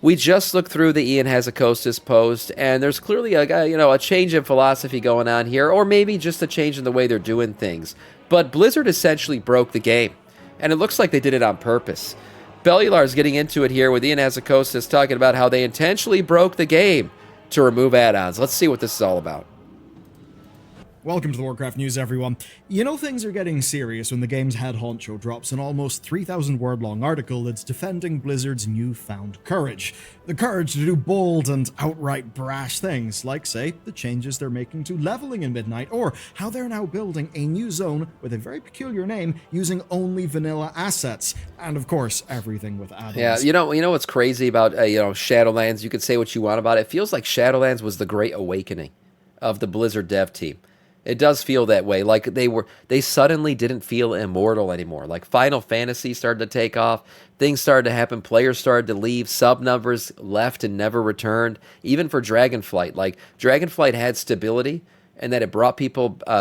We just looked through the Ian Hazzikostas post, and there's clearly a change in philosophy going on here, or maybe just a change in the way they're doing things. But Blizzard essentially broke the game, and it looks like they did it on purpose. Bellular's getting into it here with Ian Hazzikostas talking about how they intentionally broke the game to remove add-ons. Let's see what this is all about. Welcome to the Warcraft News, everyone. You know things are getting serious when the game's head honcho drops an almost 3,000 word long article that's defending Blizzard's newfound courage. The courage to do bold and outright brash things, like, say, the changes they're making to leveling in Midnight, or how they're now building a new zone with a very peculiar name using only vanilla assets, and of course, everything with add-ons. Yeah, you know what's crazy about Shadowlands? You can say what you want about it. It feels like Shadowlands was the great awakening of the Blizzard dev team. It does feel that way. Like they suddenly didn't feel immortal anymore. Like Final Fantasy started to take off. Things started to happen. Players started to leave. Sub numbers left and never returned. Even for Dragonflight. Like Dragonflight had stability and that it brought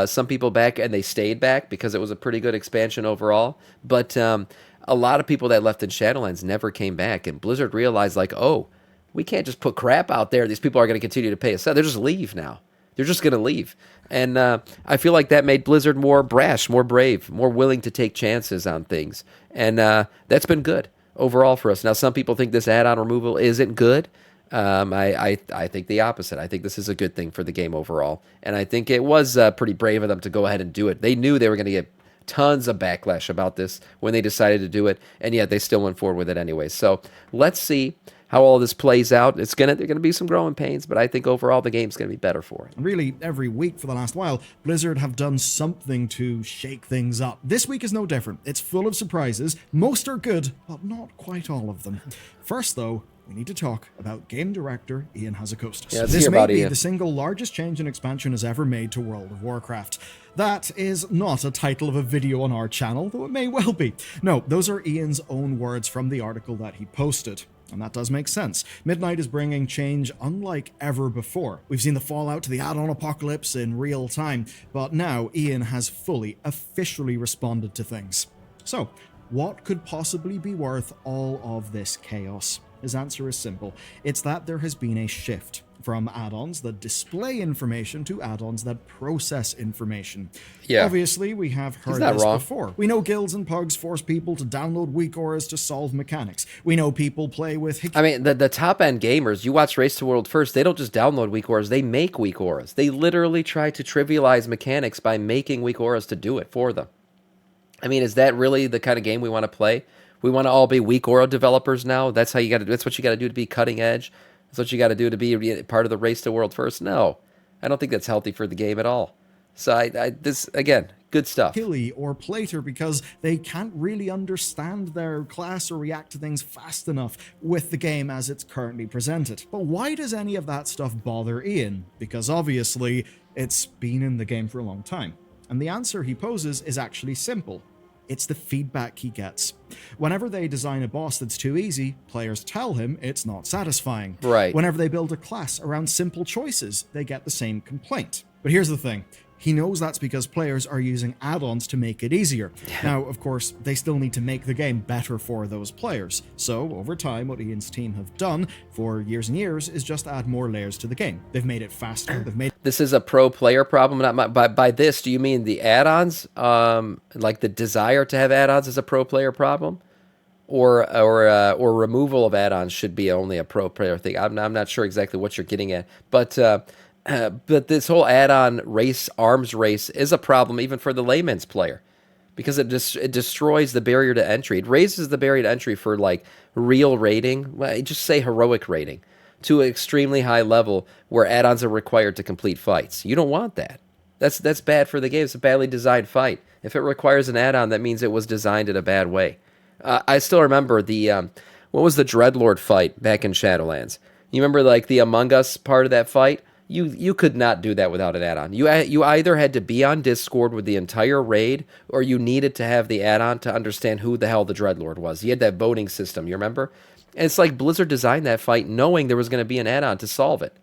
some people back and they stayed back because it was a pretty good expansion overall. But a lot of people that left in Shadowlands never came back. And Blizzard realized like, oh, we can't just put crap out there. These people are going to continue to pay us. They'll just leave now. They're just going to leave. And I feel like that made Blizzard more brash, more brave, more willing to take chances on things. And that's been good overall for us. Now, some people think this add-on removal isn't good. I think the opposite. I think this is a good thing for the game overall. And I think it was pretty brave of them to go ahead and do it. They knew they were going to get tons of backlash about this when they decided to do it. And yet they still went forward with it anyway. So let's see how all this plays out. There are going to be some growing pains, but I think overall the game's going to be better for it. Really, every week for the last while, Blizzard have done something to shake things up. This week is no different. It's full of surprises. Most are good, but not quite all of them. First, though, we need to talk about game director Ian Hazzikostas. Yeah, this may be the single largest change an expansion has ever made to World of Warcraft. That is not a title of a video on our channel, though it may well be. No, those are Ian's own words from the article that he posted. And that does make sense. Midnight is bringing change unlike ever before. We've seen the fallout to the add-on apocalypse in real time, but now Ian has officially responded to things. So, what could possibly be worth all of this chaos? His answer is simple. It's that there has been a shift from add-ons that display information to add-ons that process information. Yeah. Obviously, we have heard this before. We know guilds and pugs force people to download weak auras to solve mechanics. We know people play with... the top-end gamers, you watch Race to World first, they don't just download weak auras, they make weak auras. They literally try to trivialize mechanics by making weak auras to do it for them. I mean, is that really the kind of game we want to play? We want to all be weak aura developers now? That's what you got to do to be cutting edge? That's what you got to do to be part of the Race to World first? No, I don't think that's healthy for the game at all. So this, again, good stuff. Killy or plater because they can't really understand their class or react to things fast enough with the game as it's currently presented. But why does any of that stuff bother Ian? Because obviously it's been in the game for a long time. And the answer he poses is actually simple. It's the feedback he gets. Whenever they design a boss that's too easy, players tell him it's not satisfying. Right. Whenever they build a class around simple choices, they get the same complaint. But here's the thing. He knows that's because players are using add-ons to make it easier. Now, of course, they still need to make the game better for those players. So, over time, what Ian's team have done for years and years is just add more layers to the game. They've made it faster. This is a pro player problem. By this, do you mean the add-ons? Like the desire to have add-ons is a pro player problem? Or removal of add-ons should be only a pro player thing? I'm not sure exactly what you're getting at. But this whole add-on arms race is a problem even for the layman's player because it destroys the barrier to entry. It raises the barrier to entry for like real rating, just say heroic rating, to an extremely high level where add-ons are required to complete fights. You don't want that. That's bad for the game. It's a badly designed fight. If it requires an add-on, that means it was designed in a bad way. I still remember what was the Dreadlord fight back in Shadowlands? You remember like the Among Us part of that fight? You could not do that without an add-on. You either had to be on Discord with the entire raid, or you needed to have the add-on to understand who the hell the Dreadlord was. You had that voting system, you remember? And it's like Blizzard designed that fight knowing there was going to be an add-on to solve it.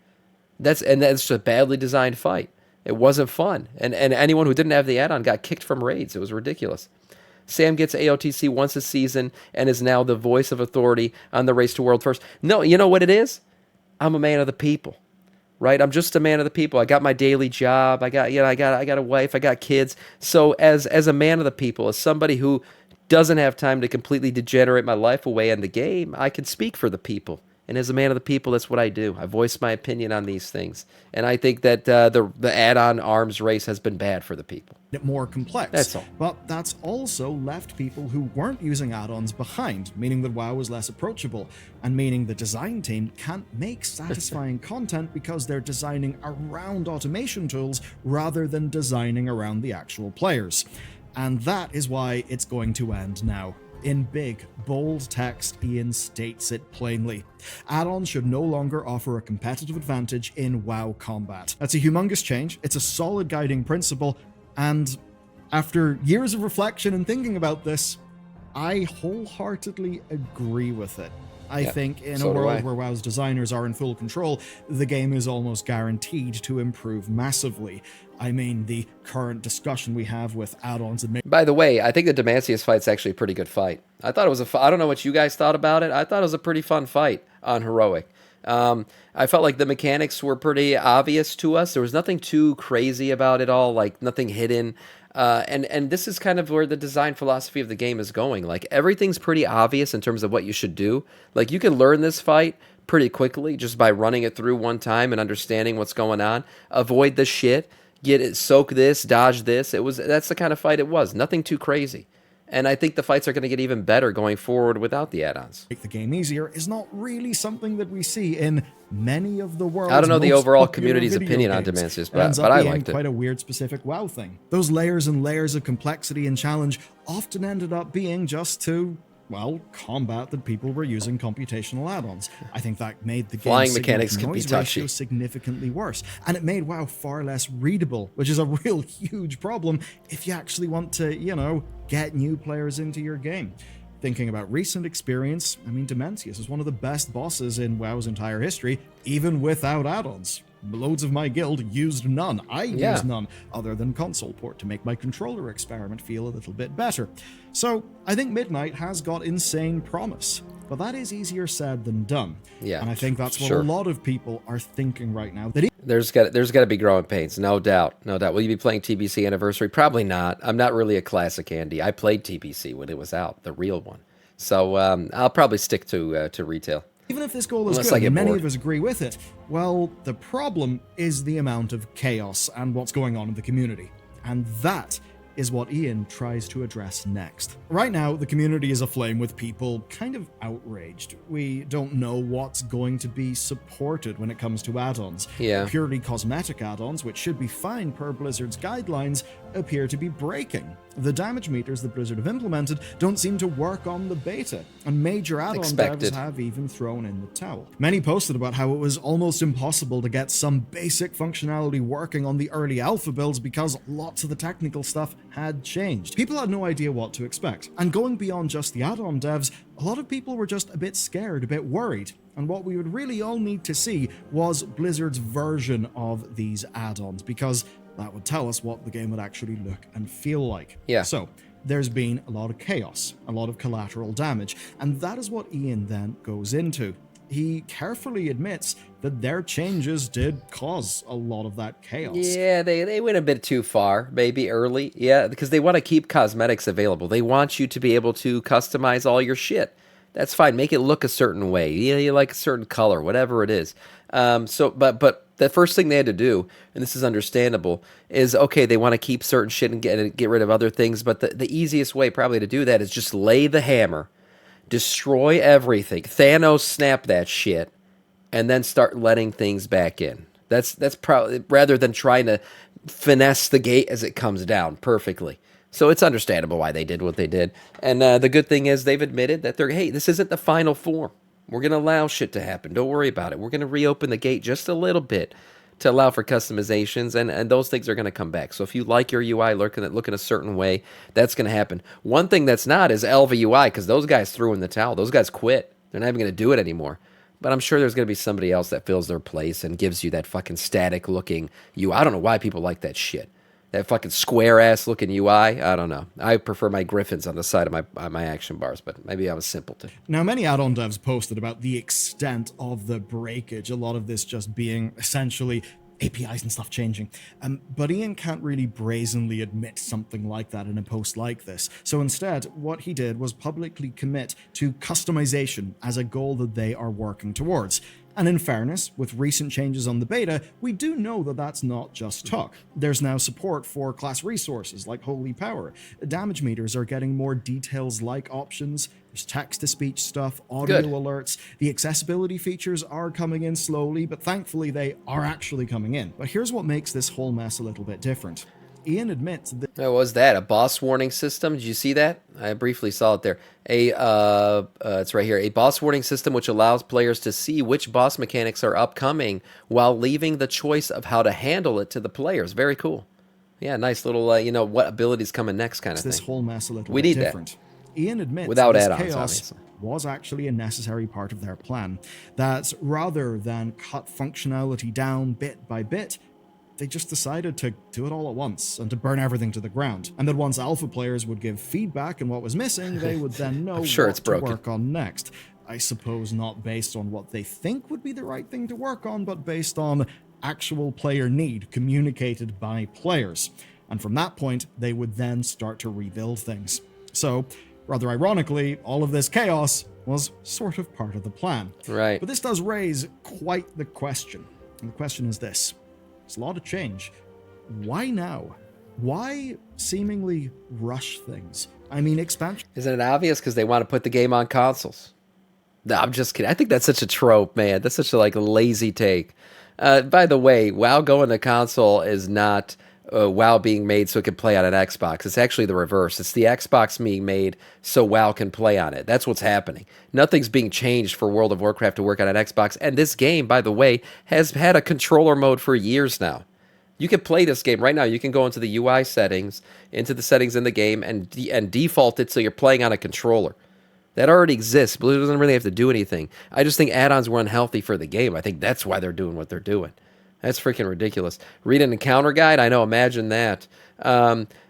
That's just a badly designed fight. It wasn't fun. And anyone who didn't have the add-on got kicked from raids. It was ridiculous. Sam gets AOTC once a season and is now the voice of authority on the race to world first. No, you know what it is? I'm a man of the people, right? I'm just a man of the people. I got my daily job. I got a wife. I got kids. So as a man of the people, as somebody who doesn't have time to completely degenerate my life away in the game, I can speak for the people. And as a man of the people, that's what I do. I voice my opinion on these things. And I think that the add-on arms race has been bad for the people. More complex. That's all. But that's also left people who weren't using add-ons behind, meaning that WoW was less approachable, and meaning the design team can't make satisfying content because they're designing around automation tools rather than designing around the actual players. And that is why it's going to end now. In big, bold text, Ian states it plainly. Add-ons should no longer offer a competitive advantage in WoW combat. That's a humongous change, it's a solid guiding principle, and after years of reflection and thinking about this, I wholeheartedly agree with it. I think in a world where WoW's designers are in full control, the game is almost guaranteed to improve massively. I mean, the current discussion we have with add-ons and... By the way, I think the Demacius fight's actually a pretty good fight. I thought it was I don't know what you guys thought about it. I thought it was a pretty fun fight on Heroic. I felt like the mechanics were pretty obvious to us. There was nothing too crazy about it all, like nothing hidden. And this is kind of where the design philosophy of the game is going. Like everything's pretty obvious in terms of what you should do. Like you can learn this fight pretty quickly just by running it through one time and understanding what's going on. Avoid the shit. Get it, soak this, dodge this. That's the kind of fight it was. Nothing too crazy. And I think the fights are going to get even better going forward without the add-ons. Make the game easier is not really something that we see in many of the world's I don't know the overall popular community's video opinion on games. Demacius, It ends but up I being liked it. Quite a weird specific WoW thing. Those layers and layers of complexity and challenge often ended up being just to, well, combat that people were using computational add-ons. I think that made the Flying game's mechanics can be noise touchy. ratio significantly worse, and it made WoW far less readable, which is a real huge problem if you actually want to, you know, get new players into your game. Thinking about recent experience, I mean, Demacius is one of the best bosses in WoW's entire history, even without add-ons. Loads of my guild used none. I used none, other than console port to make my controller experiment feel a little bit better. So, I think Midnight has got insane promise, but that is easier said than done. Yeah, and I think that's what a lot of people are thinking right now. That There's got to be growing pains, no doubt, no doubt. Will you be playing TBC Anniversary? Probably not. I'm not really a classic Andy. I played TBC when it was out, the real one. So I'll probably stick to retail. Even if this goal is good, and many of us agree with it, well, the problem is the amount of chaos and what's going on in the community. And that is what Ian tries to address next. Right now, the community is aflame with people kind of outraged. We don't know what's going to be supported when it comes to add-ons. Yeah. Purely cosmetic add-ons, which should be fine per Blizzard's guidelines, appear to be breaking. The damage meters that Blizzard have implemented don't seem to work on the beta, and major add-on devs have even thrown in the towel. Many posted about how it was almost impossible to get some basic functionality working on the early alpha builds because lots of the technical stuff had changed. People had no idea what to expect, and going beyond just the add-on devs, a lot of people were just a bit scared, a bit worried, and what we would really all need to see was Blizzard's version of these add-ons, because that would tell us what the game would actually look and feel like. Yeah. So, there's been a lot of chaos, a lot of collateral damage, and that is what Ian then goes into. He carefully admits that their changes did cause a lot of that chaos. Yeah, they went a bit too far, maybe early. Yeah, because they want to keep cosmetics available. They want you to be able to customize all your shit. That's fine. Make it look a certain way. You like a certain color, whatever it is. But the first thing they had to do, and this is understandable, is, okay, they want to keep certain shit and get rid of other things, but the easiest way probably to do that is just lay the hammer, destroy everything, Thanos snap that shit, and then start letting things back in. That's probably, rather than trying to finesse the gate as it comes down perfectly. So it's understandable why they did what they did. And the good thing is they've admitted that hey, this isn't the final form. We're going to allow shit to happen. Don't worry about it. We're going to reopen the gate just a little bit to allow for customizations, and those things are going to come back. So if you like your UI looking a certain way, that's going to happen. One thing that's not is Elva UI, because those guys threw in the towel. Those guys quit. They're not even going to do it anymore. But I'm sure there's going to be somebody else that fills their place and gives you that fucking static looking UI. I don't know why people like that shit. That fucking square ass looking UI. I don't know. I prefer my griffins on the side of my action bars, but maybe I'm a simpleton. Now, many add-on devs posted about the extent of the breakage, a lot of this just being essentially APIs and stuff changing. But Ian can't really brazenly admit something like that in a post like this. So instead, what he did was publicly commit to customization as a goal that they are working towards. And in fairness, with recent changes on the beta, we do know that that's not just talk. There's now support for class resources like Holy Power. Damage meters are getting more details-like options. There's text-to-speech stuff, audio alerts. The accessibility features are coming in slowly, but thankfully they are actually coming in. But here's what makes this whole mess a little bit different. Ian admits that... What was that? A boss warning system? Did you see that? I briefly saw it there. It's right here. A boss warning system which allows players to see which boss mechanics are upcoming while leaving the choice of how to handle it to the players. Very cool. Yeah, nice little, what abilities coming next kind of thing. This whole mess a little bit different. Ian admits without this add-ons, chaos obviously. Was actually a necessary part of their plan. That rather than cut functionality down bit by bit, they just decided to do it all at once and to burn everything to the ground. And that once alpha players would give feedback on what was missing, they would then know what to work on next. I suppose not based on what they think would be the right thing to work on, but based on actual player need communicated by players. And from that point, they would then start to rebuild things. So, rather ironically, all of this chaos was sort of part of the plan. Right. But this does raise quite the question. And the question is this. It's a lot of change. Why now? Why seemingly rush things? I mean, expansion... Isn't it obvious? Because they want to put the game on consoles. No, I'm just kidding. I think that's such a trope, man. That's such a lazy take. By the way, WoW going to console is not WoW being made so it can play on an Xbox. It's actually the reverse. It's the Xbox being made so WoW can play on it. That's what's happening. Nothing's being changed for World of Warcraft to work on an Xbox. And this game, by the way, has had a controller mode for years now. You can play this game right now. You can go into the UI settings, into the settings in the game, and default it so you're playing on a controller. That already exists. Blizzard doesn't really have to do anything. I just think add-ons were unhealthy for the game. I think that's why they're doing what they're doing. That's freaking ridiculous. Read an encounter guide? I know, imagine that.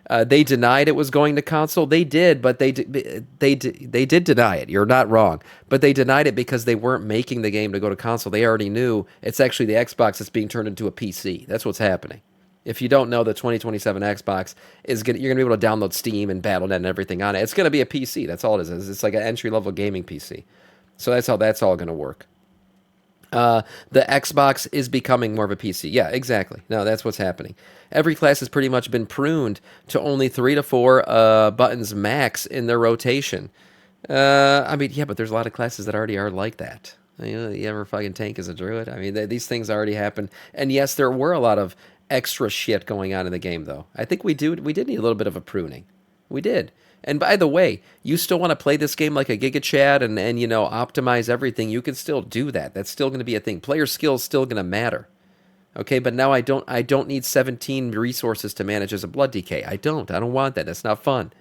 They denied it was going to console. They did, but they did deny it. You're not wrong. But they denied it because they weren't making the game to go to console. They already knew it's actually the Xbox that's being turned into a PC. That's what's happening. If you don't know, the 2027 Xbox you're going to be able to download Steam and Battle.net and everything on it. It's going to be a PC. That's all it is. It's like an entry-level gaming PC. So that's how that's all going to work. The Xbox is becoming more of a PC. Yeah, exactly. No, that's what's happening. Every class has pretty much been pruned to only 3 to 4 buttons max in their rotation. I mean, yeah, but there's a lot of classes that already are like that. You ever fucking tank as a druid? I mean, these things already happen. And yes, there were a lot of extra shit going on in the game, though. I think we did need a little bit of a pruning. We did. And by the way, you still want to play this game like a Giga Chad and optimize everything, you can still do that. That's still going to be a thing. Player skill is still going to matter. Okay, but now I don't need 17 resources to manage as a Blood DK. I don't want that. That's not fun.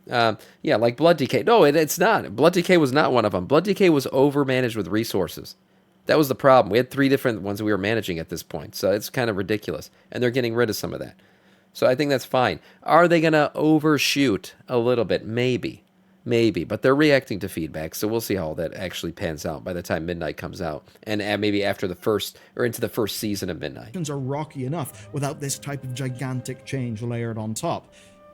Yeah, like Blood DK. No, it's not. Blood DK was not one of them. Blood DK was over-managed with resources. That was the problem. We had 3 different ones we were managing at this point, so it's kind of ridiculous. And they're getting rid of some of that. So I think that's fine. Are they going to overshoot a little bit? Maybe. But they're reacting to feedback, so we'll see how that actually pans out by the time Midnight comes out. And maybe after the first, or into the first season of Midnight. Are rocky enough without this type of gigantic change layered on top.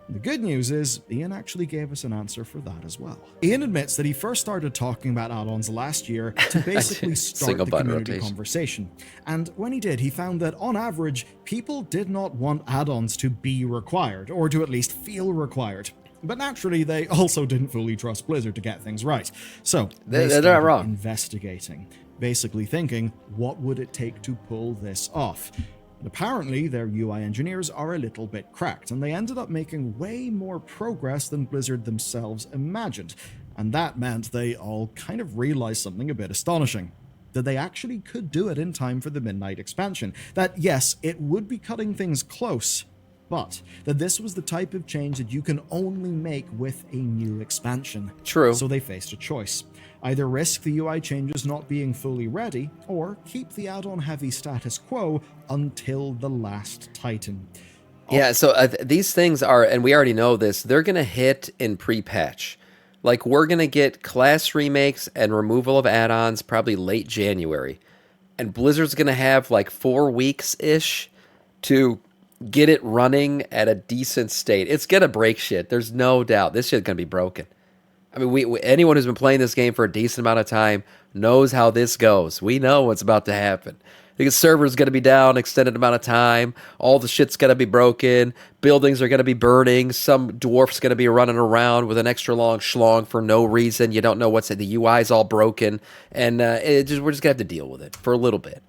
The good news is, Ian actually gave us an answer for that as well. Ian admits that he first started talking about add-ons last year to basically start the community conversation. And when he did, he found that on average, people did not want add-ons to be required, or to at least feel required. But naturally, they also didn't fully trust Blizzard to get things right. So they started investigating, basically thinking, what would it take to pull this off? And apparently, their UI engineers are a little bit cracked, and they ended up making way more progress than Blizzard themselves imagined. And that meant they all kind of realized something a bit astonishing. That they actually could do it in time for the Midnight expansion. That, yes, it would be cutting things close, but that this was the type of change that you can only make with a new expansion. True. So they faced a choice. Either risk the UI changes not being fully ready, or keep the add-on heavy status quo until the last Titan. Yeah, so these things are, and we already know this, they're going to hit in pre-patch. Like, we're going to get class remakes and removal of add-ons probably late January. And Blizzard's going to have like 4 weeks-ish to get it running at a decent state. It's going to break shit. There's no doubt. This shit's going to be broken. I mean, anyone who's been playing this game for a decent amount of time knows how this goes. We know what's about to happen. The server's going to be down extended amount of time. All the shit's going to be broken. Buildings are going to be burning. Some dwarf's going to be running around with an extra long schlong for no reason. You don't know what's it. The UI's all broken, and we're just going to have to deal with it for a little bit.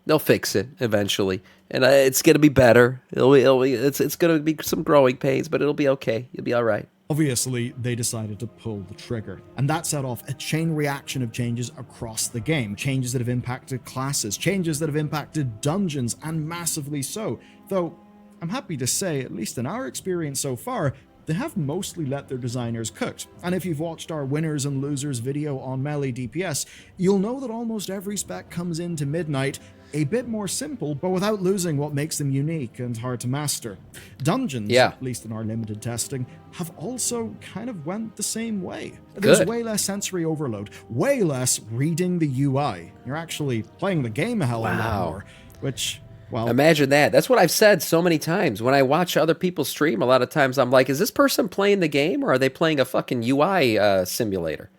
They'll fix it eventually, and it's going to be better. It's going to be some growing pains, but it'll be okay. You'll be all right. Obviously, they decided to pull the trigger, and that set off a chain reaction of changes across the game. Changes that have impacted classes, changes that have impacted dungeons, and massively so. Though, I'm happy to say, at least in our experience so far, they have mostly let their designers cook. And if you've watched our winners and losers video on Melee DPS, you'll know that almost every spec comes into Midnight a bit more simple, but without losing what makes them unique and hard to master. Dungeons, at least in our limited testing, have also kind of went the same way. There's way less sensory overload, way less reading the UI. You're actually playing the game a hell of a lot more, which... well, imagine that. That's what I've said so many times. When I watch other people stream, a lot of times I'm like, is this person playing the game or are they playing a fucking UI simulator?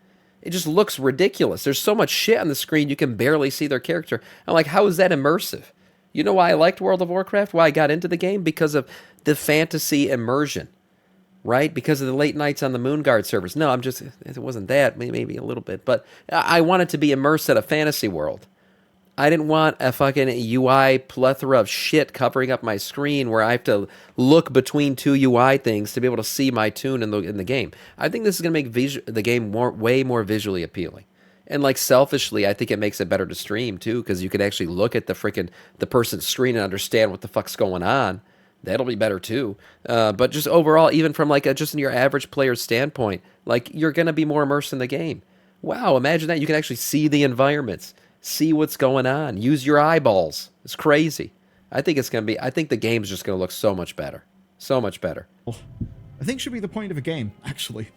It just looks ridiculous. There's so much shit on the screen, you can barely see their character. I'm like, how is that immersive? You know why I liked World of Warcraft? Why I got into the game? Because of the fantasy immersion, right? Because of the late nights on the Moonguard servers. No, it wasn't that, maybe a little bit. But I wanted to be immersed in a fantasy world. I didn't want a fucking UI plethora of shit covering up my screen where I have to look between two UI things to be able to see my tune in the game. I think this is going to make the game way more visually appealing. And like selfishly, I think it makes it better to stream too, because you can actually look at the person's screen and understand what the fuck's going on. That'll be better too. But just overall, even from like just in your average player's standpoint, like you're going to be more immersed in the game. Wow, imagine that. You can actually see the environments. See what's going on. Use your eyeballs. It's crazy. I think the game's just going to look so much better. So much better. I think should be the point of a game, actually.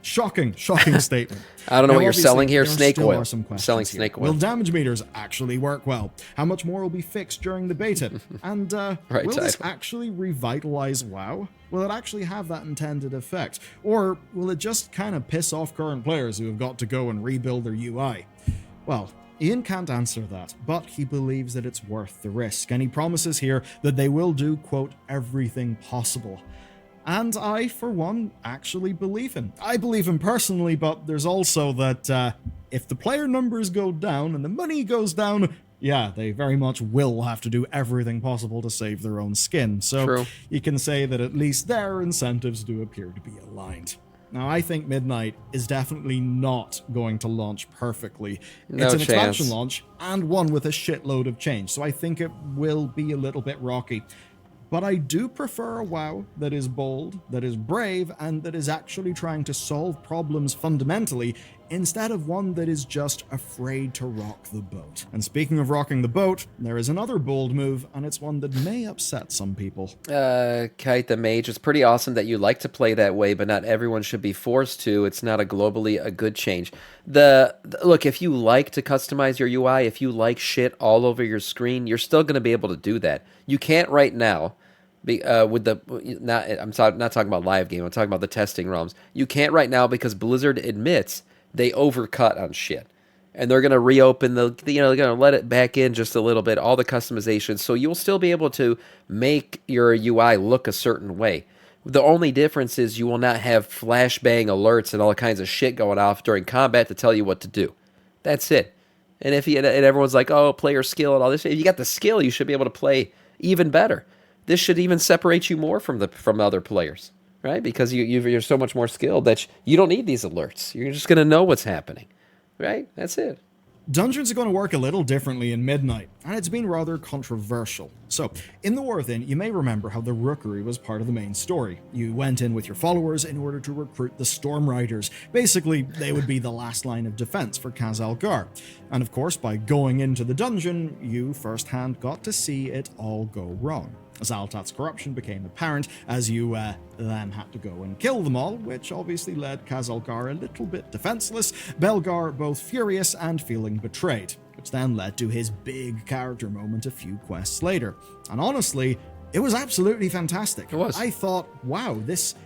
Shocking statement. I don't know what you're selling here. Snake oil. Selling snake oil. Will damage meters actually work well? How much more will be fixed during the beta? And will this actually revitalize WoW? Will it actually have that intended effect? Or will it just kind of piss off current players who have got to go and rebuild their UI? Well, Ian can't answer that, but he believes that it's worth the risk, and he promises here that they will do, quote, everything possible. And I, for one, actually believe him. I believe him personally, but there's also that if the player numbers go down and the money goes down, yeah, they very much will have to do everything possible to save their own skin. So True. You can say that at least their incentives do appear to be aligned. Now, I think Midnight is definitely not going to launch perfectly. It's an expansion launch, and one with a shitload of change, so I think it will be a little bit rocky. But I do prefer a WoW that is bold, that is brave, and that is actually trying to solve problems fundamentally, instead of one that is just afraid to rock the boat. And speaking of rocking the boat, there is another bold move, and it's one that may upset some people. Kite the Mage, it's pretty awesome that you like to play that way, but not everyone should be forced to. It's not a good change. Look, if you like to customize your UI, if you like shit all over your screen, you're still going to be able to do that. You can't right now. I'm not talking about live game. I'm talking about the testing realms. You can't right now because Blizzard admits they overcut on shit, and they're gonna reopen they're gonna let it back in just a little bit, all the customizations, so you'll still be able to make your UI look a certain way. The only difference is you will not have flashbang alerts and all kinds of shit going off during combat to tell you what to do. That's it. And and everyone's like, oh, player skill and all this. If you got the skill, you should be able to play even better. This should even separate you more from other players, right? Because you're so much more skilled that you don't need these alerts. You're just going to know what's happening, right? That's it. Dungeons are going to work a little differently in Midnight, and it's been rather controversial. So, in the War Within, you may remember how the Rookery was part of the main story. You went in with your followers in order to recruit the Storm Riders. Basically, they would be the last line of defense for Khazalgar. And of course, by going into the dungeon, you firsthand got to see it all go wrong. Zaltat's corruption became apparent as you then had to go and kill them all, which obviously led Kazalgar a little bit defenseless, Belgar both furious and feeling betrayed, which then led to his big character moment a few quests later. And honestly, it was absolutely fantastic. It was. I thought, wow, this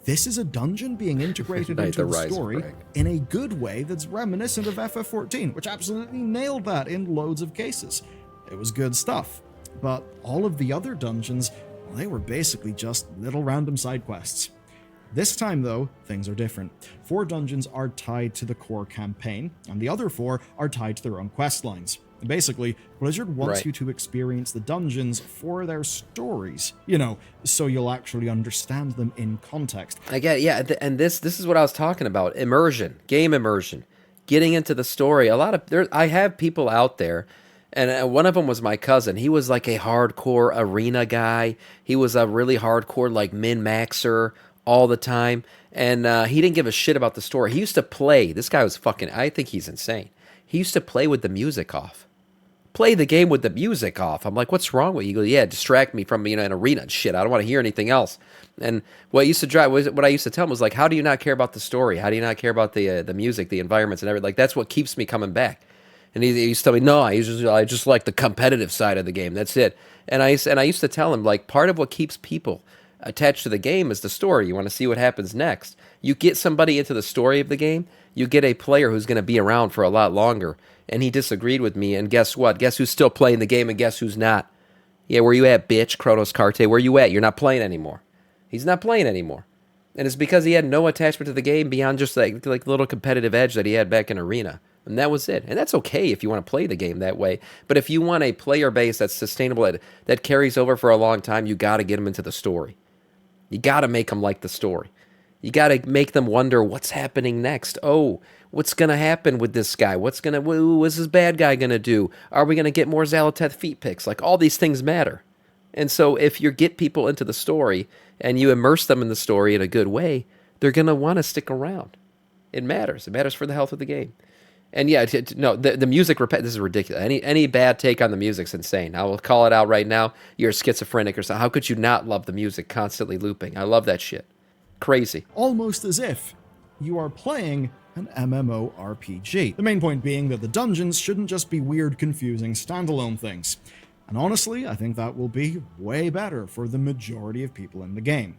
is a dungeon being integrated into the story in a good way that's reminiscent of FF14, which absolutely nailed that in loads of cases. It was good stuff. But all of the other dungeons, well, they were basically just little random side quests. This time, though, things are different. 4 dungeons are tied to the core campaign, and the other 4 are tied to their own quest lines. Basically, Blizzard wants you to experience the dungeons for their stories, so you'll actually understand them in context. I get it, yeah, and this is what I was talking about. Immersion, game immersion, getting into the story. I have people out there, and one of them was my cousin. He was like a hardcore arena guy. He was a really hardcore, like, min-maxer all the time, and he didn't give a shit about the story. He used to play. This guy was I think he's insane. He used to play with the music off. Play the game with the music off. I'm like, what's wrong with you? He goes, yeah, distract me from, an arena and shit. I don't want to hear anything else. And what I used to tell him was like, how do you not care about the story? How do you not care about the music, the environments and everything? Like, that's what keeps me coming back. And he used to tell me, no, I just like the competitive side of the game. That's it. And I used to tell him, like, part of what keeps people attached to the game is the story. You want to see what happens next. You get somebody into the story of the game, you get a player who's going to be around for a lot longer. And he disagreed with me, and guess what? Guess who's still playing the game, and guess who's not? Yeah, where you at, bitch? Kronos Karte, where you at? You're not playing anymore. He's not playing anymore. And it's because he had no attachment to the game beyond just like little competitive edge that he had back in Arena. And that was it. And that's okay if you want to play the game that way. But if you want a player base that's sustainable, that carries over for a long time, you got to get them into the story. You got to make them like the story. You got to make them wonder what's happening next. Oh, what's going to happen with this guy? What's this bad guy going to do? Are we going to get more Xal'atath feet picks? Like, all these things matter. And so if you get people into the story and you immerse them in the story in a good way, they're going to want to stick around. It matters. It matters for the health of the game. And yeah, no, the music, this is ridiculous. Any bad take on the music's insane. I will call it out right now. You're schizophrenic or something. How could you not love the music constantly looping? I love that shit. Crazy. Almost as if you are playing an MMORPG. The main point being that the dungeons shouldn't just be weird, confusing, standalone things. And honestly, I think that will be way better for the majority of people in the game.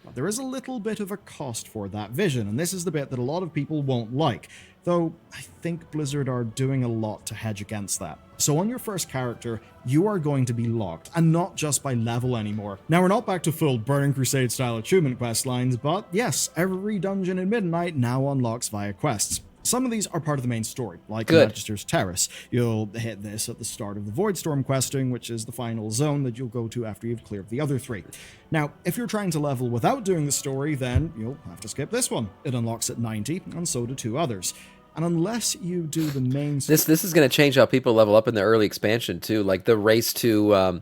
But there is a little bit of a cost for that vision, and this is the bit that a lot of people won't like, though I think Blizzard are doing a lot to hedge against that. So on your first character, you are going to be locked, and not just by level anymore. Now, we're not back to full Burning Crusade style achievement quest lines, but yes, every dungeon in Midnight now unlocks via quests. Some of these are part of the main story, like Magister's Terrace. You'll hit this at the start of the Voidstorm questing, which is the final zone that you'll go to after you've cleared the other 3. Now, if you're trying to level without doing the story, then you'll have to skip this one. It unlocks at 90, and so do 2 others. And unless you do the main... This is going to change how people level up in the early expansion, too. Like the race to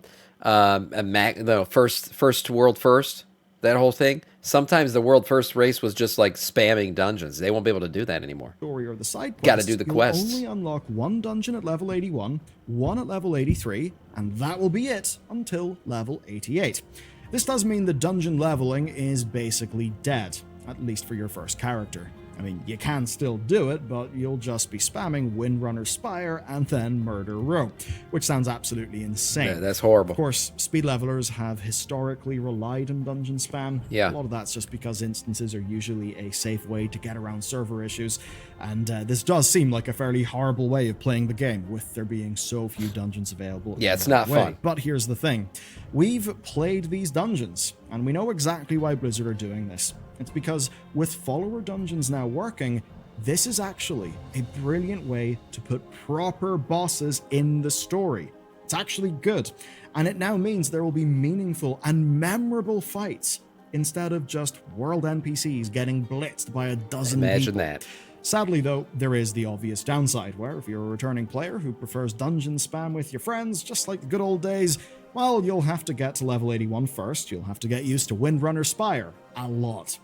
first world first, that whole thing. Sometimes the world first race was just like spamming dungeons. They won't be able to do that anymore. Story or the side quests, got to do the quests. You'll only unlock 1 dungeon at level 81, 1 at level 83, and that will be it until level 88. This does mean the dungeon leveling is basically dead, at least for your first character. I mean, you can still do it, but you'll just be spamming Windrunner Spire and then Murder Row, which sounds absolutely insane. Yeah, that's horrible. Of course, speed levelers have historically relied on dungeon spam. Yeah. A lot of that's just because instances are usually a safe way to get around server issues, and this does seem like a fairly horrible way of playing the game, with there being so few dungeons available. Yeah, it's not fun. But here's the thing. We've played these dungeons, and we know exactly why Blizzard are doing this. It's because with follower dungeons now working, this is actually a brilliant way to put proper bosses in the story. It's actually good, and it now means there will be meaningful and memorable fights instead of just world NPCs getting blitzed by a dozen people. Imagine that. Sadly, though, there is the obvious downside, where if you're a returning player who prefers dungeon spam with your friends, just like the good old days, well, you'll have to get to level 81 first. You'll have to get used to Windrunner Spire a lot.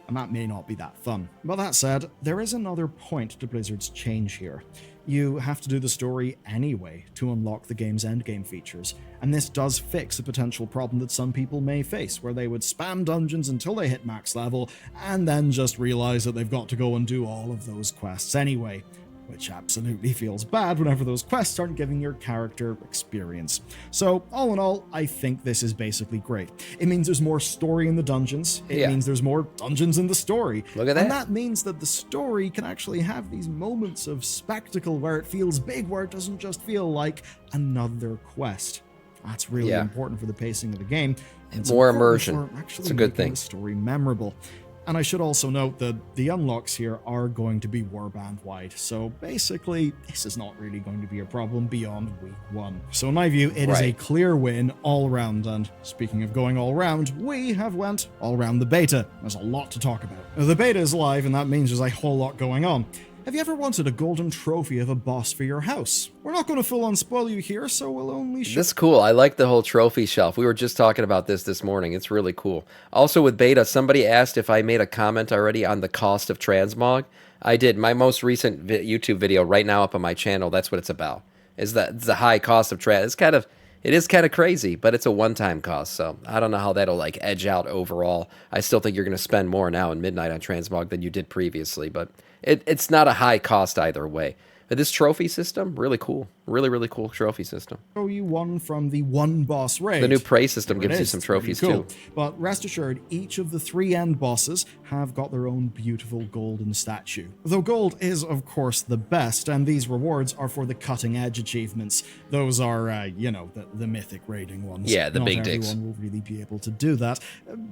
And that may not be that fun. But that said, there is another point to Blizzard's change here. you have to do the story anyway to unlock the game's endgame features, and this does fix a potential problem that some people may face, where they would spam dungeons until they hit max level, and then just realize that they've got to go and do all of those quests anyway, which absolutely feels bad whenever those quests aren't giving your character experience. So, all in all, I think this is basically great. It means there's more story in the dungeons. It means there's more dungeons in the story. Look at that. And that means that the story can actually have these moments of spectacle where it feels big, where it doesn't just feel like another quest. That's really important for the pacing of the game. It's more immersion. It's a good thing. The story memorable. And I should also note that the unlocks here are going to be warband wide, so basically this is not really going to be a problem beyond week 1. So in my view, it is a clear win all round, and speaking of going all round, we have went all round the beta. There's a lot to talk about. Now, the beta is live, and that means there's a whole lot going on. Have you ever wanted a golden trophy of a boss for your house? We're not going to full on spoil you here, so we'll only show... This is cool. I like the whole trophy shelf. We were just talking about this morning. It's really cool. Also with beta, somebody asked if I made a comment already on the cost of transmog. I did. My most recent YouTube video right now up on my channel, that's what it's about. Is that it's the high cost of it is kind of crazy, but it's a one-time cost, so I don't know how that'll like edge out overall. I still think you're going to spend more now in Midnight on transmog than you did previously, but it's not a high cost either way. But this trophy system, really cool. Really cool trophy system. Show you one from the one boss raid. The new prey system gives you some trophies too. But rest assured, each of the 3 end bosses have got their own beautiful golden statue. Though gold is, of course, the best, and these rewards are for the cutting edge achievements. Those are, the mythic raiding ones. Yeah, the big digs. Not everyone will really be able to do that.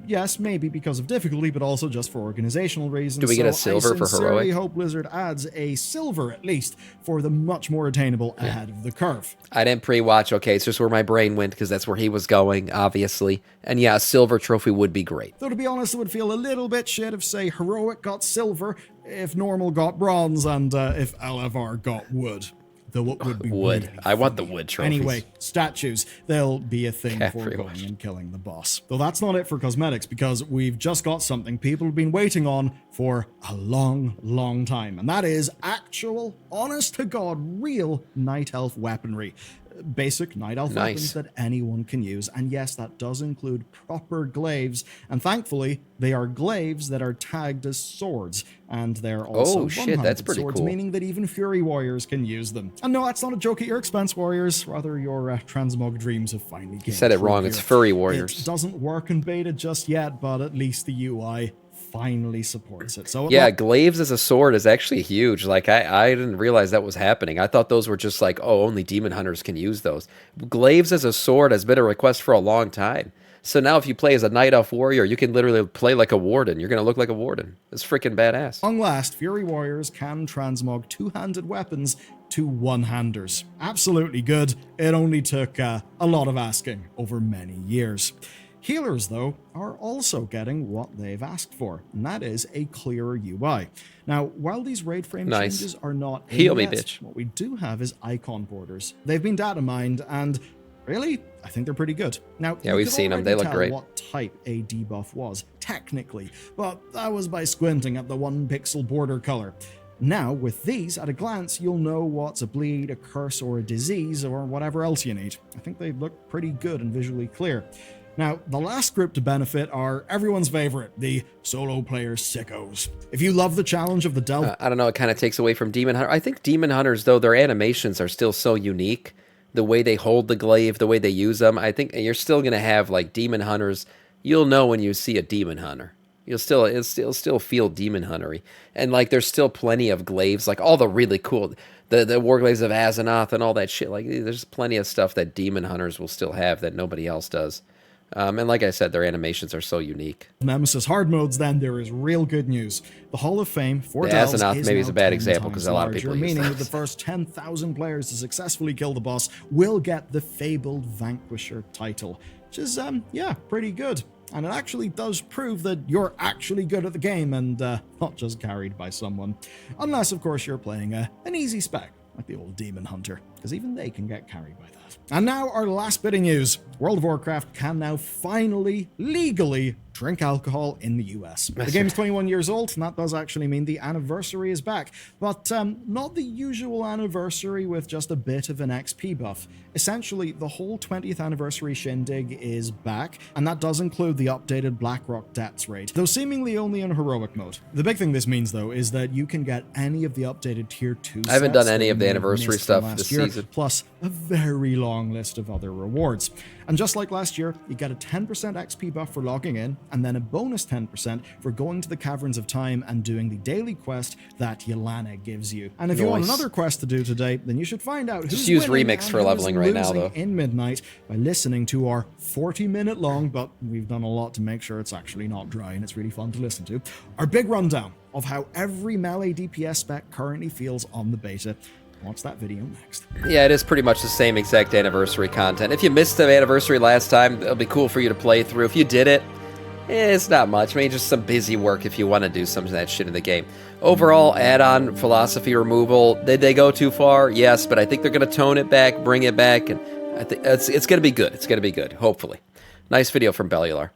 Yes, maybe because of difficulty, but also just for organizational reasons. Do we get a silver for heroic? I sincerely hope Blizzard adds a silver, at least, for the much more attainable ahead of the curve. I didn't pre-watch. Okay, it's just where my brain went because that's where he was going, obviously. And yeah, a silver trophy would be great. Though to be honest, it would feel a little bit shit if, say, heroic got silver, if normal got bronze, and if LFR got wood. Though it would be wood. Really I want the wood trophies. Anyway, statues. They'll be a thing for going and killing the boss. Though that's not it for cosmetics, because we've just got something people have been waiting on for a long time. And that is actual, honest-to-God, real Night Elf weaponry. Basic Night Elf weapons that anyone can use. And yes, that does include proper glaives. And thankfully, they are glaives that are tagged as swords. And they're also that's pretty swords, cool. Meaning that even Fury Warriors can use them. And no, that's not a joke at your expense, Warriors. Rather, your transmog dreams have finally You said it wrong. It's Furry Warriors. It doesn't work in beta just yet, but at least the UI finally supports it. So yeah, glaives as a sword is actually huge. Like I didn't realize that was happening. I thought those were just like, oh, only demon hunters can use those. Glaives as a sword has been a request for a long time. So now if you play as a Night Elf warrior, you can literally play like a warden. You're going to look like a warden. It's freaking badass. Long last, Fury Warriors can transmog two-handed weapons to one-handers. Absolutely good. It only took a lot of asking over many years. Healers, though, are also getting what they've asked for, and that is a clearer UI. Now, while these raid frame changes are not Heal me, yet, bitch. what we do have is icon borders. They've been data mined, and really, I think they're pretty good. Now, yeah, we've seen them. They look great. What type a debuff was, technically, but that was by squinting at the 1 pixel border color. Now, with these, at a glance, you'll know what's a bleed, a curse, or a disease, or whatever else you need. I think they look pretty good and visually clear. Now, the last group to benefit are everyone's favorite, the solo player sickos. If you love the challenge of the delve... I don't know, it kind of takes away from Demon Hunter. I think Demon Hunters, though, their animations are still so unique. The way they hold the glaive, the way they use them, I think you're still going to have, like, Demon Hunters. You'll know when you see a Demon Hunter. It'll still feel Demon Hunter-y. And, like, there's still plenty of glaives, like, all the really cool... The war glaives of Azzinoth and all that shit. Like, there's plenty of stuff that Demon Hunters will still have that nobody else does. And like I said, their animations are so unique. Nemesis hard modes, then, there is real good news. The Hall of Fame for Delves Azzinoth maybe is a bad example because a lot of people use meaning those. that the first 10,000 players to successfully kill the boss will get the fabled Vanquisher title, which is, pretty good. And it actually does prove that you're actually good at the game and not just carried by someone. Unless, of course, you're playing an easy spec, like the old Demon Hunter, because even they can get carried by that. And now our last bit of news. World of Warcraft can now finally, legally, drink alcohol in the US. The game's 21 years old, and that does actually mean the anniversary is back, but not the usual anniversary with just a bit of an XP buff. Essentially, the whole 20th anniversary shindig is back, and that does include the updated Blackrock Debts raid, though seemingly only in heroic mode. The big thing this means, though, is that you can get any of the updated tier 2 sets. I haven't done any of the anniversary stuff this season. Plus a very long list of other rewards. And just like last year, you get a 10% XP buff for logging in, and then a bonus 10% for going to the Caverns of Time and doing the daily quest that Yelana gives you. And if you want another quest to do today, then you should find out who's use winning Remix and for who leveling is right now, losing though. in Midnight by listening to our 40-minute long, but we've done a lot to make sure it's actually not dry and it's really fun to listen to, our big rundown of how every melee DPS spec currently feels on the beta. Watch that video next. Yeah, it is pretty much the same exact anniversary content. If you missed the anniversary last time, it'll be cool for you to play through. If you did it, it's not much. I mean, just some busy work if you want to do some of that shit in the game. Overall, add-on philosophy removal, did they go too far? Yes, but I think they're going to tone it back, bring it back, and I think it's going to be good. It's going to be good, hopefully. Nice video from Bellular.